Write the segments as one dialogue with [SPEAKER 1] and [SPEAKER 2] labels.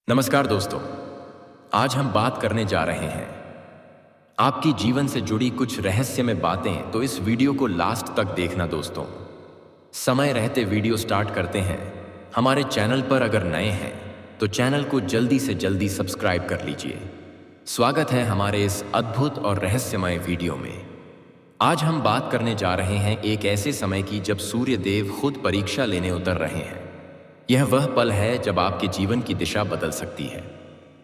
[SPEAKER 1] नमस्कार दोस्तों, आज हम बात करने जा रहे हैं आपकी जीवन से जुड़ी कुछ रहस्यमय बातें। तो इस वीडियो को लास्ट तक देखना दोस्तों। समय रहते वीडियो स्टार्ट करते हैं। हमारे चैनल पर अगर नए हैं तो चैनल को जल्दी से जल्दी सब्सक्राइब कर लीजिए। स्वागत है हमारे इस अद्भुत और रहस्यमय वीडियो में। आज हम बात करने जा रहे हैं एक ऐसे समय की जब सूर्य देव खुद परीक्षा लेने उतर रहे हैं। यह वह पल है जब आपके जीवन की दिशा बदल सकती है।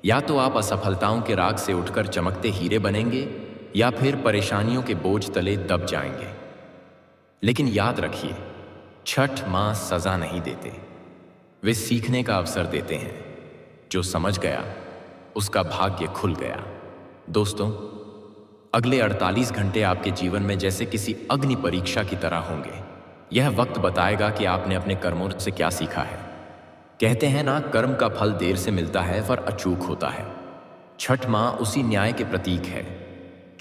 [SPEAKER 1] या तो आप असफलताओं के राग से उठकर चमकते हीरे बनेंगे या फिर परेशानियों के बोझ तले दब जाएंगे। लेकिन याद रखिए, छठ माँ सजा नहीं देते, वे सीखने का अवसर देते हैं। जो समझ गया उसका भाग्य खुल गया। दोस्तों, अगले 48 घंटे आपके जीवन में जैसे किसी अग्नि परीक्षा की तरह होंगे। यह वक्त बताएगा कि आपने अपने कर्मों से क्या सीखा है। कहते हैं ना, कर्म का फल देर से मिलता है पर अचूक होता है। छठ माँ उसी न्याय के प्रतीक है।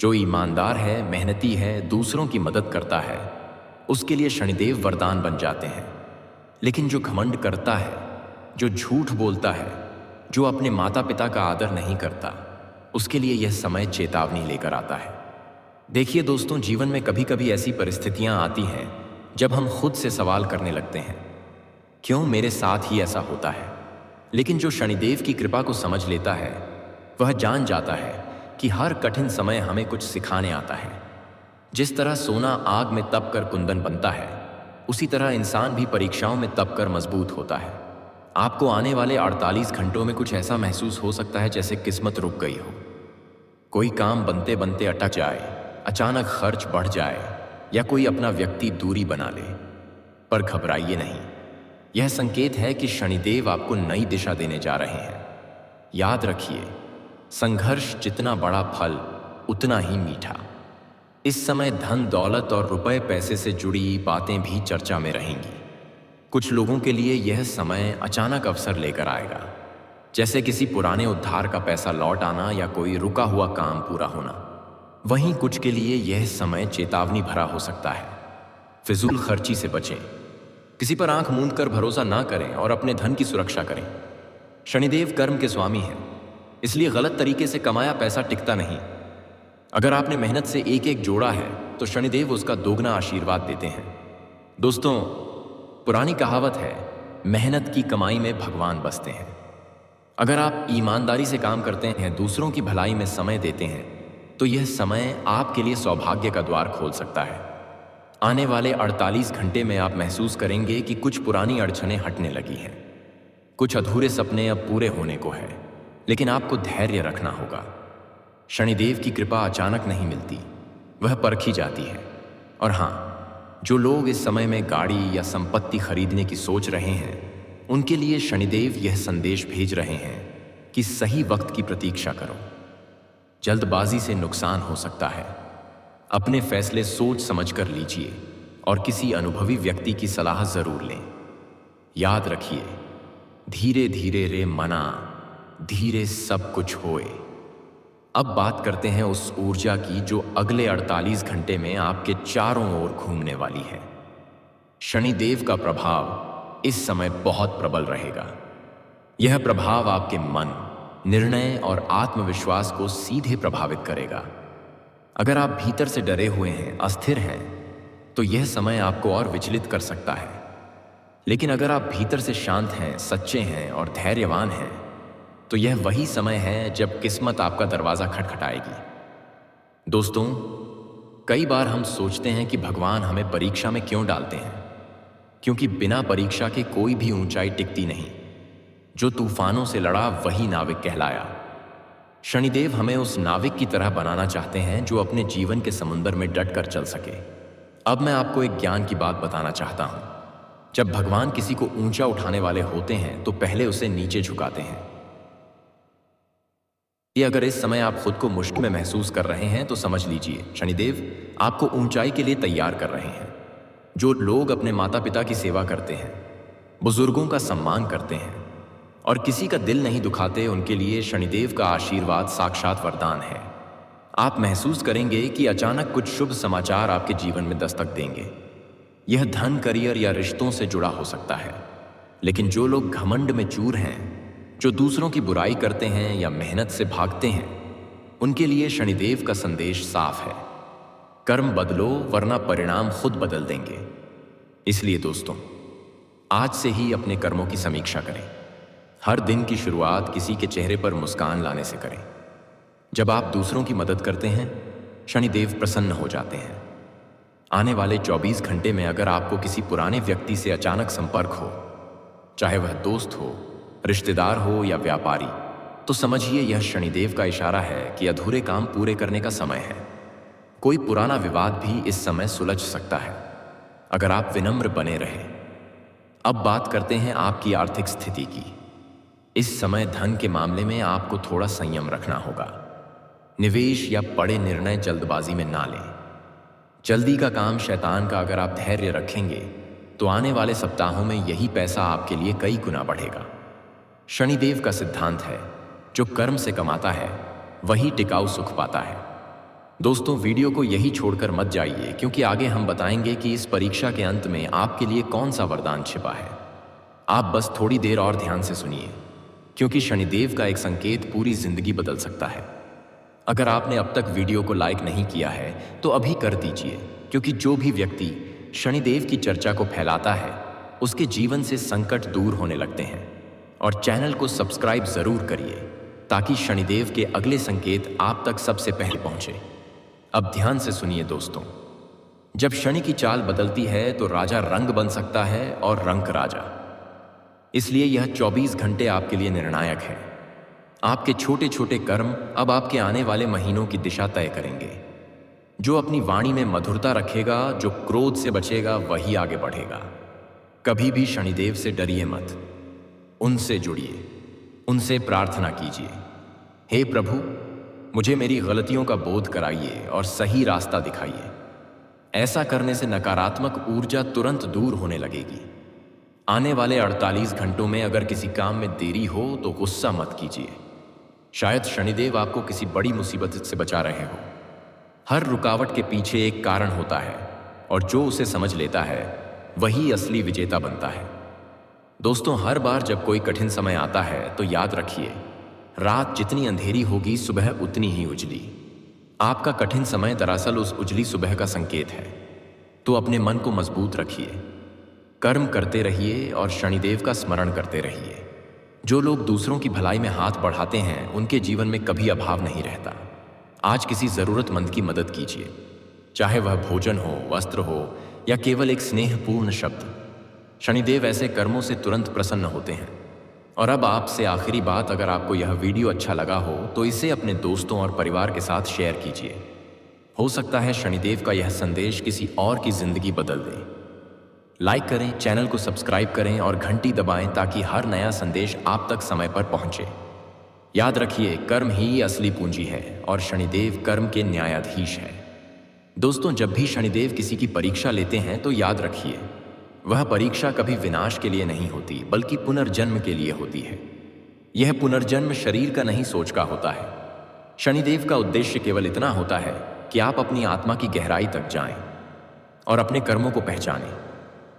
[SPEAKER 1] जो ईमानदार है, मेहनती है, दूसरों की मदद करता है, उसके लिए शनिदेव वरदान बन जाते हैं। लेकिन जो घमंड करता है, जो झूठ बोलता है, जो अपने माता पिता का आदर नहीं करता, उसके लिए यह समय चेतावनी लेकर आता है। देखिए दोस्तों, जीवन में कभी कभी ऐसी परिस्थितियां आती हैं जब हम खुद से सवाल करने लगते हैं, क्यों मेरे साथ ही ऐसा होता है। लेकिन जो शनिदेव की कृपा को समझ लेता है, वह जान जाता है कि हर कठिन समय हमें कुछ सिखाने आता है। जिस तरह सोना आग में तप कर कुंदन बनता है, उसी तरह इंसान भी परीक्षाओं में तप कर मजबूत होता है। आपको आने वाले 48 घंटों में कुछ ऐसा महसूस हो सकता है जैसे किस्मत रुक गई हो। कोई काम बनते बनते अटक जाए, अचानक खर्च बढ़ जाए या कोई अपना व्यक्ति दूरी बना ले। पर घबराइए नहीं, यह संकेत है कि शनिदेव आपको नई दिशा देने जा रहे हैं। याद रखिए, संघर्ष जितना बड़ा, फल उतना ही मीठा। इस समय धन दौलत और रुपए पैसे से जुड़ी बातें भी चर्चा में रहेंगी। कुछ लोगों के लिए यह समय अचानक अवसर लेकर आएगा, जैसे किसी पुराने उद्धार का पैसा लौट आना या कोई रुका हुआ काम पूरा होना। वहीं कुछ के लिए यह समय चेतावनी भरा हो सकता है। फिजूल खर्ची से बचें, किसी पर आंख मूंद कर भरोसा ना करें और अपने धन की सुरक्षा करें। शनिदेव कर्म के स्वामी हैं, इसलिए गलत तरीके से कमाया पैसा टिकता नहीं। अगर आपने मेहनत से एक एक जोड़ा है तो शनिदेव उसका दोगुना आशीर्वाद देते हैं। दोस्तों, पुरानी कहावत है, मेहनत की कमाई में भगवान बसते हैं। अगर आप ईमानदारी से काम करते हैं, दूसरों की भलाई में समय देते हैं, तो यह समय आपके लिए सौभाग्य का द्वार खोल सकता है। आने वाले 48 घंटे में आप महसूस करेंगे कि कुछ पुरानी अड़चनें हटने लगी हैं। कुछ अधूरे सपने अब पूरे होने को है, लेकिन आपको धैर्य रखना होगा। शनिदेव की कृपा अचानक नहीं मिलती, वह परखी जाती है। और हाँ, जो लोग इस समय में गाड़ी या संपत्ति खरीदने की सोच रहे हैं, उनके लिए शनिदेव यह संदेश भेज रहे हैं कि सही वक्त की प्रतीक्षा करो। जल्दबाजी से नुकसान हो सकता है। अपने फैसले सोच समझकर लीजिए और किसी अनुभवी व्यक्ति की सलाह जरूर लें। याद रखिए, धीरे धीरे रे मना, धीरे सब कुछ होए। अब बात करते हैं उस ऊर्जा की जो अगले 48 घंटे में आपके चारों ओर घूमने वाली है। शनिदेव का प्रभाव इस समय बहुत प्रबल रहेगा। यह प्रभाव आपके मन, निर्णय और आत्मविश्वास को सीधे प्रभावित करेगा। अगर आप भीतर से डरे हुए हैं, अस्थिर हैं, तो यह समय आपको और विचलित कर सकता है। लेकिन अगर आप भीतर से शांत हैं, सच्चे हैं और धैर्यवान हैं, तो यह वही समय है जब किस्मत आपका दरवाजा खटखटाएगी। दोस्तों, कई बार हम सोचते हैं कि भगवान हमें परीक्षा में क्यों डालते हैं, क्योंकि बिना परीक्षा के कोई भी ऊंचाई टिकती नहीं। जो तूफानों से लड़ा वही नाविक कहलाया। शनिदेव हमें उस नाविक की तरह बनाना चाहते हैं जो अपने जीवन के समुद्र में डट कर चल सके। अब मैं आपको एक ज्ञान की बात बताना चाहता हूं। जब भगवान किसी को ऊंचा उठाने वाले होते हैं तो पहले उसे नीचे झुकाते हैं। ये अगर इस समय आप खुद को मुश्किल में महसूस कर रहे हैं तो समझ लीजिए, शनिदेव आपको ऊंचाई के लिए तैयार कर रहे हैं। जो लोग अपने माता पिता की सेवा करते हैं, बुजुर्गों का सम्मान करते हैं और किसी का दिल नहीं दुखाते, उनके लिए शनिदेव का आशीर्वाद साक्षात वरदान है। आप महसूस करेंगे कि अचानक कुछ शुभ समाचार आपके जीवन में दस्तक देंगे। यह धन, करियर या रिश्तों से जुड़ा हो सकता है। लेकिन जो लोग घमंड में चूर हैं, जो दूसरों की बुराई करते हैं या मेहनत से भागते हैं, उनके लिए शनिदेव का संदेश साफ है। कर्म बदलो वरना परिणाम खुद बदल देंगे। इसलिए दोस्तों, आज से ही अपने कर्मों की समीक्षा करें। हर दिन की शुरुआत किसी के चेहरे पर मुस्कान लाने से करें। जब आप दूसरों की मदद करते हैं, शनिदेव प्रसन्न हो जाते हैं। आने वाले 24 घंटे में अगर आपको किसी पुराने व्यक्ति से अचानक संपर्क हो, चाहे वह दोस्त हो, रिश्तेदार हो या व्यापारी, तो समझिए यह शनिदेव का इशारा है कि अधूरे काम पूरे करने का समय है। कोई पुराना विवाद भी इस समय सुलझ सकता है, अगर आप विनम्र बने रहें। अब बात करते हैं आपकी आर्थिक स्थिति की। इस समय धन के मामले में आपको थोड़ा संयम रखना होगा। निवेश या बड़े निर्णय जल्दबाजी में ना लें। जल्दी का काम शैतान का, अगर आप धैर्य रखेंगे तो आने वाले सप्ताहों में यही पैसा आपके लिए कई गुना बढ़ेगा। शनिदेव का सिद्धांत है, जो कर्म से कमाता है वही टिकाऊ सुख पाता है। दोस्तों, वीडियो को यही छोड़कर मत जाइए, क्योंकि आगे हम बताएंगे कि इस परीक्षा के अंत में आपके लिए कौन सा वरदान छिपा है। आप बस थोड़ी देर और ध्यान से सुनिए, क्योंकि शनिदेव का एक संकेत पूरी जिंदगी बदल सकता है। अगर आपने अब तक वीडियो को लाइक नहीं किया है तो अभी कर दीजिए, क्योंकि जो भी व्यक्ति शनिदेव की चर्चा को फैलाता है उसके जीवन से संकट दूर होने लगते हैं। और चैनल को सब्सक्राइब जरूर करिए, ताकि शनिदेव के अगले संकेत आप तक सबसे पहले पहुंचे। अब ध्यान से सुनिए दोस्तों, जब शनि की चाल बदलती है तो राजा रंग बन सकता है और रंक राजा। इसलिए यह 24 घंटे आपके लिए निर्णायक है। आपके छोटे छोटे कर्म अब आपके आने वाले महीनों की दिशा तय करेंगे। जो अपनी वाणी में मधुरता रखेगा, जो क्रोध से बचेगा, वही आगे बढ़ेगा। कभी भी शनिदेव से डरिए मत, उनसे जुड़िए, उनसे प्रार्थना कीजिए, हे प्रभु, मुझे मेरी गलतियों का बोध कराइए और सही रास्ता दिखाइए। ऐसा करने से नकारात्मक ऊर्जा तुरंत दूर होने लगेगी। आने वाले 48 घंटों में अगर किसी काम में देरी हो तो गुस्सा मत कीजिए। शायद शनिदेव आपको किसी बड़ी मुसीबत से बचा रहे हो। हर रुकावट के पीछे एक कारण होता है, और जो उसे समझ लेता है वही असली विजेता बनता है। दोस्तों, हर बार जब कोई कठिन समय आता है तो याद रखिए, रात जितनी अंधेरी होगी, सुबह उतनी ही उजली। आपका कठिन समय दरअसल उस उजली सुबह का संकेत है। तो अपने मन को मजबूत रखिए, कर्म करते रहिए और शनिदेव का स्मरण करते रहिए। जो लोग दूसरों की भलाई में हाथ बढ़ाते हैं, उनके जीवन में कभी अभाव नहीं रहता। आज किसी जरूरतमंद की मदद कीजिए, चाहे वह भोजन हो, वस्त्र हो या केवल एक स्नेहपूर्ण शब्द। शनिदेव ऐसे कर्मों से तुरंत प्रसन्न होते हैं। और अब आपसे आखिरी बात, अगर आपको यह वीडियो अच्छा लगा हो तो इसे अपने दोस्तों और परिवार के साथ शेयर कीजिए। हो सकता है शनिदेव का यह संदेश किसी और की जिंदगी बदल दे। लाइक करें, चैनल को सब्सक्राइब करें और घंटी दबाएं, ताकि हर नया संदेश आप तक समय पर पहुंचे। याद रखिए, कर्म ही असली पूंजी है और शनिदेव कर्म के न्यायाधीश है। दोस्तों, जब भी शनिदेव किसी की परीक्षा लेते हैं तो याद रखिए, वह परीक्षा कभी विनाश के लिए नहीं होती, बल्कि पुनर्जन्म के लिए होती है। यह पुनर्जन्म शरीर का नहीं, सोच का होता है। शनिदेव का उद्देश्य केवल इतना होता है कि आप अपनी आत्मा की गहराई तक जाएं और अपने कर्मों को पहचानें।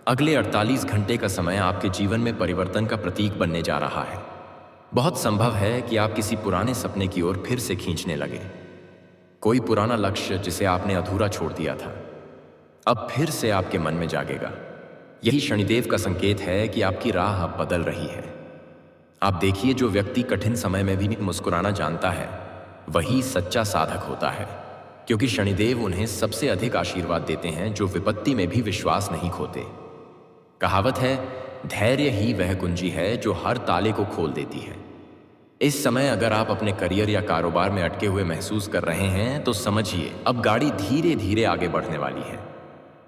[SPEAKER 1] अगले 48 घंटे का समय आपके जीवन में परिवर्तन का प्रतीक बनने जा रहा है। बहुत संभव है कि आप किसी पुराने सपने की ओर फिर से खींचने लगे। कोई पुराना लक्ष्य जिसे आपने अधूरा छोड़ दिया था, अब फिर से आपके मन में जागेगा। यही शनिदेव का संकेत है कि आपकी राह अब बदल रही है। आप देखिए, जो व्यक्ति कठिन समय में भी मुस्कुराना जानता है, वही सच्चा साधक होता है, क्योंकि शनिदेव उन्हें सबसे अधिक आशीर्वाद देते हैं जो विपत्ति में भी विश्वास नहीं खोते। कहावत है, धैर्य ही वह कुंजी है जो हर ताले को खोल देती है। इस समय अगर आप अपने करियर या कारोबार में अटके हुए महसूस कर रहे हैं तो समझिए, अब गाड़ी धीरे धीरे आगे बढ़ने वाली है।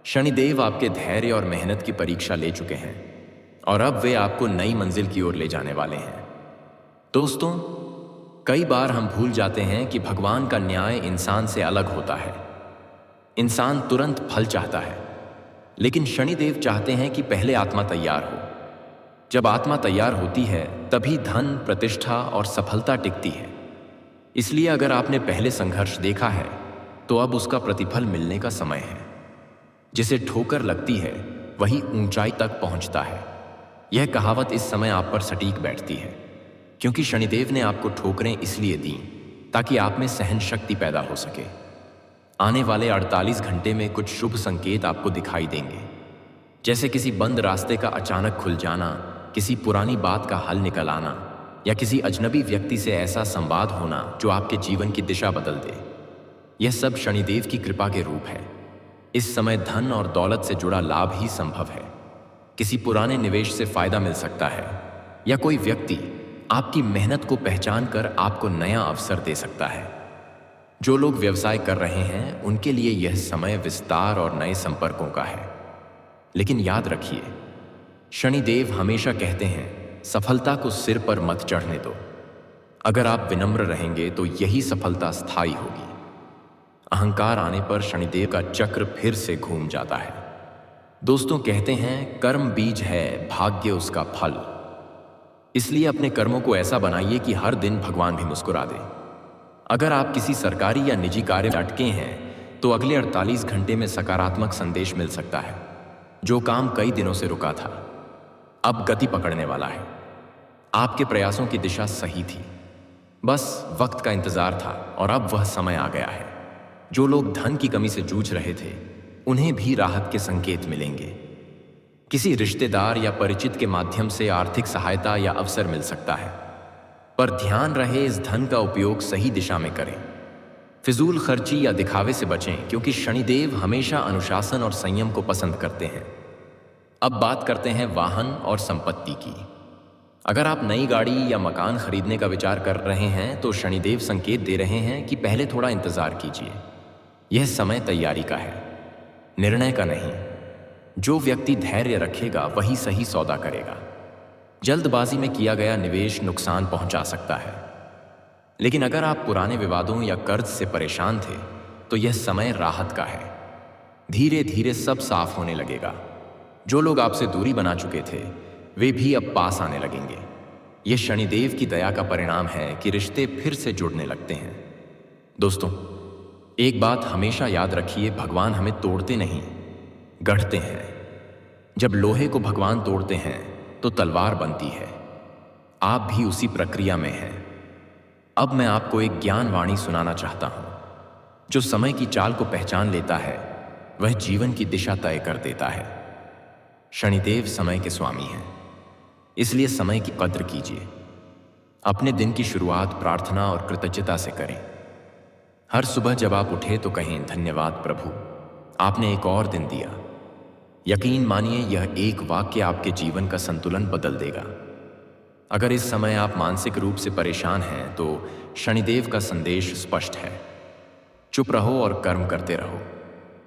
[SPEAKER 1] शनिदेव आपके धैर्य और मेहनत की परीक्षा ले चुके हैं और अब वे आपको नई मंजिल की ओर ले जाने वाले हैं। दोस्तों, कई बार हम भूल जाते हैं कि भगवान का न्याय इंसान से अलग होता है। इंसान तुरंत फल चाहता है, लेकिन शनिदेव चाहते हैं कि पहले आत्मा तैयार हो। जब आत्मा तैयार होती है, तभी धन, प्रतिष्ठा और सफलता टिकती है। इसलिए अगर आपने पहले संघर्ष देखा है तो अब उसका प्रतिफल मिलने का समय है। जिसे ठोकर लगती है वही ऊंचाई तक पहुंचता है। यह कहावत इस समय आप पर सटीक बैठती है। क्योंकि शनिदेव ने आपको ठोकरें इसलिए दी ताकि आप में सहन शक्ति पैदा हो सके। आने वाले 48 घंटे में कुछ शुभ संकेत आपको दिखाई देंगे, जैसे किसी बंद रास्ते का अचानक खुल जाना, किसी पुरानी बात का हल निकल आना, या किसी अजनबी व्यक्ति से ऐसा संवाद होना जो आपके जीवन की दिशा बदल दे। यह सब शनिदेव की कृपा के रूप है। इस समय धन और दौलत से जुड़ा लाभ ही संभव है। किसी पुराने निवेश से फायदा मिल सकता है, या कोई व्यक्ति आपकी मेहनत को पहचान कर आपको नया अवसर दे सकता है। जो लोग व्यवसाय कर रहे हैं उनके लिए यह समय विस्तार और नए संपर्कों का है। लेकिन याद रखिए, शनिदेव हमेशा कहते हैं सफलता को सिर पर मत चढ़ने दो। अगर आप विनम्र रहेंगे तो यही सफलता स्थायी होगी। अहंकार आने पर शनिदेव का चक्र फिर से घूम जाता है। दोस्तों, कहते हैं कर्म बीज है, भाग्य उसका फल। इसलिए अपने कर्मों को ऐसा बनाइए कि हर दिन भगवान भी मुस्कुरा दे। अगर आप किसी सरकारी या निजी कार्य में अटके हैं तो अगले 48 घंटे में सकारात्मक संदेश मिल सकता है। जो काम कई दिनों से रुका था अब गति पकड़ने वाला है। आपके प्रयासों की दिशा सही थी, बस वक्त का इंतजार था और अब वह समय आ गया है। जो लोग धन की कमी से जूझ रहे थे उन्हें भी राहत के संकेत मिलेंगे। किसी रिश्तेदार या परिचित के माध्यम से आर्थिक सहायता या अवसर मिल सकता है, पर ध्यान रहे इस धन का उपयोग सही दिशा में करें। फिजूल खर्ची या दिखावे से बचें, क्योंकि शनिदेव हमेशा अनुशासन और संयम को पसंद करते हैं। अब बात करते हैं वाहन और संपत्ति की। अगर आप नई गाड़ी या मकान खरीदने का विचार कर रहे हैं तो शनिदेव संकेत दे रहे हैं कि पहले थोड़ा इंतजार कीजिए। यह समय तैयारी का है, निर्णय का नहीं। जो व्यक्ति धैर्य रखेगा वही सही सौदा करेगा। जल्दबाजी में किया गया निवेश नुकसान पहुंचा सकता है। लेकिन अगर आप पुराने विवादों या कर्ज से परेशान थे तो यह समय राहत का है। धीरे धीरे सब साफ होने लगेगा। जो लोग आपसे दूरी बना चुके थे वे भी अब पास आने लगेंगे। यह शनिदेव की दया का परिणाम है कि रिश्ते फिर से जुड़ने लगते हैं। दोस्तों, एक बात हमेशा याद रखिए, भगवान हमें तोड़ते नहीं, गढ़ते हैं। जब लोहे को भगवान तोड़ते हैं तो तलवार बनती है। आप भी उसी प्रक्रिया में हैं। अब मैं आपको एक ज्ञान वाणी सुनाना चाहता हूं। जो समय की चाल को पहचान लेता है वह जीवन की दिशा तय कर देता है। शनिदेव समय के स्वामी हैं, इसलिए समय की कद्र कीजिए। अपने दिन की शुरुआत प्रार्थना और कृतज्ञता से करें। हर सुबह जब आप उठे तो कहें, धन्यवाद प्रभु, आपने एक और दिन दिया। यकीन मानिए यह एक वाक्य आपके जीवन का संतुलन बदल देगा। अगर इस समय आप मानसिक रूप से परेशान हैं तो शनिदेव का संदेश स्पष्ट है। चुप रहो और कर्म करते रहो।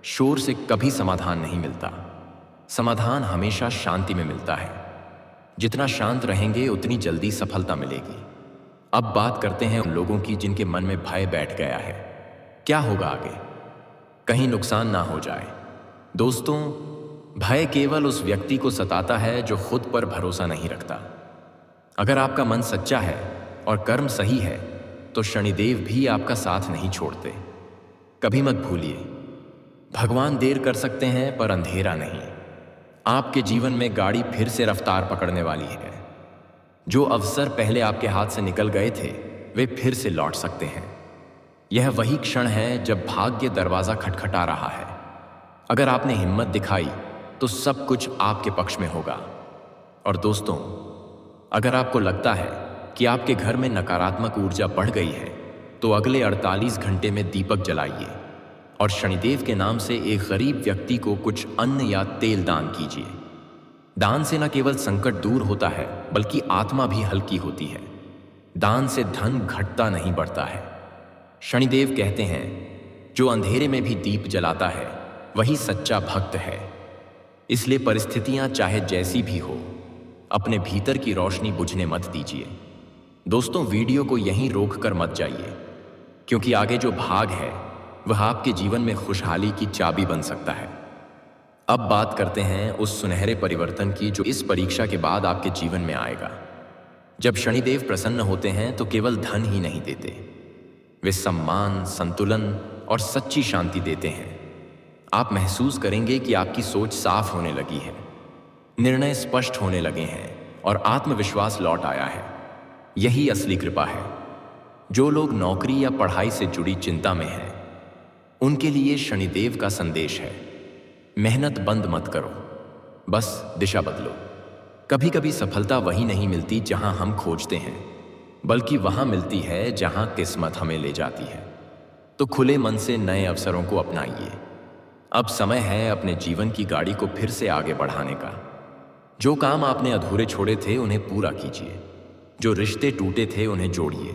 [SPEAKER 1] शोर से कभी समाधान नहीं मिलता। समाधान हमेशा शांति में मिलता है। जितना शांत रहेंगे उतनी जल्दी सफलता मिलेगी। अब बात करते हैं उन लोगों की जिनके मन में भय बैठ गया है। क्या होगा आगे? कहीं नुकसान ना हो जाए। दोस्तों, भय केवल उस व्यक्ति को सताता है जो खुद पर भरोसा नहीं रखता। अगर आपका मन सच्चा है और कर्म सही है तो शनिदेव भी आपका साथ नहीं छोड़ते। कभी मत भूलिए, भगवान देर कर सकते हैं पर अंधेरा नहीं। आपके जीवन में गाड़ी फिर से रफ्तार पकड़ने वाली है। जो अवसर पहले आपके हाथ से निकल गए थे वे फिर से लौट सकते हैं। यह वही क्षण है जब भाग्य दरवाजा खटखटा रहा है। अगर आपने हिम्मत दिखाई तो सब कुछ आपके पक्ष में होगा। और दोस्तों, अगर आपको लगता है कि आपके घर में नकारात्मक ऊर्जा बढ़ गई है तो अगले 48 घंटे में दीपक जलाइए और शनिदेव के नाम से एक गरीब व्यक्ति को कुछ अन्न या तेल दान कीजिए। दान से न केवल संकट दूर होता है बल्कि आत्मा भी हल्की होती है। दान से धन घटता नहीं बढ़ता है। शनिदेव कहते हैं, जो अंधेरे में भी दीप जलाता है वही सच्चा भक्त है। इसलिए परिस्थितियां चाहे जैसी भी हो, अपने भीतर की रोशनी बुझने मत दीजिए। दोस्तों, वीडियो को यहीं रोककर मत जाइए, क्योंकि आगे जो भाग है वह आपके जीवन में खुशहाली की चाबी बन सकता है। अब बात करते हैं उस सुनहरे परिवर्तन की जो इस परीक्षा के बाद आपके जीवन में आएगा। जब शनिदेव प्रसन्न होते हैं तो केवल धन ही नहीं देते, वे सम्मान, संतुलन और सच्ची शांति देते हैं। आप महसूस करेंगे कि आपकी सोच साफ होने लगी है, निर्णय स्पष्ट होने लगे हैं और आत्मविश्वास लौट आया है। यही असली कृपा है। जो लोग नौकरी या पढ़ाई से जुड़ी चिंता में हैं, उनके लिए शनिदेव का संदेश है, मेहनत बंद मत करो, बस दिशा बदलो। कभी कभी सफलता वही नहीं मिलती जहां हम खोजते हैं, बल्कि वहां मिलती है जहां किस्मत हमें ले जाती है। तो खुले मन से नए अवसरों को अपनाइए। अब समय है अपने जीवन की गाड़ी को फिर से आगे बढ़ाने का। जो काम आपने अधूरे छोड़े थे उन्हें पूरा कीजिए, जो रिश्ते टूटे थे उन्हें जोड़िए,